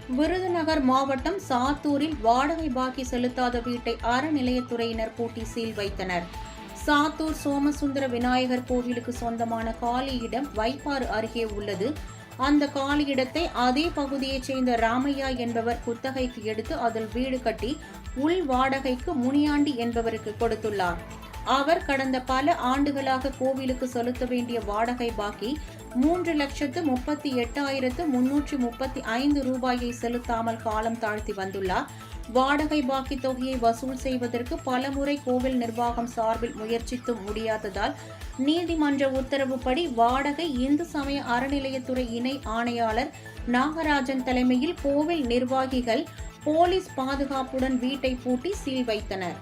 விருதுநகர் மாவட்டம் சாத்தூரில் வாடகை பாக்கி செலுத்தாத வீட்டை அறநிலையத்துறையினர் பூட்டி சீல் வைத்தனர். சாத்தூர் சோமசுந்தர விநாயகர் கோவிலுக்கு சொந்தமான காலி இடம் வைப்பாறு அருகே உள்ளது. அந்த காலி இடத்தை அதே பகுதியைச் சேர்ந்த ராமையா என்பவர் குத்தகைக்கு எடுத்து அதில் வீடு கட்டி உள் வாடகைக்கு முனியாண்டி என்பவருக்கு கொடுத்துள்ளார். அவர் கடந்த பல ஆண்டுகளாக கோவிலுக்கு செலுத்த வேண்டிய வாடகை பாக்கி 3,38,335 ரூபாயை செலுத்தாமல் காலம் தாழ்த்தி வந்துள்ளார். வாடகை பாக்கி தொகையை வசூல் செய்வதற்கு பலமுறை கோவில் நிர்வாகம் சார்பில் முயற்சித்தும் முடியாததால் நீதிமன்ற உத்தரவுப்படி வாடகை இந்து சமய அறநிலையத்துறை இணை ஆணையாளர் நாகராஜன் தலைமையில் கோவில் நிர்வாகிகள் போலீஸ் பாதுகாப்புடன் வீட்டை பூட்டி சீல் வைத்தனர்.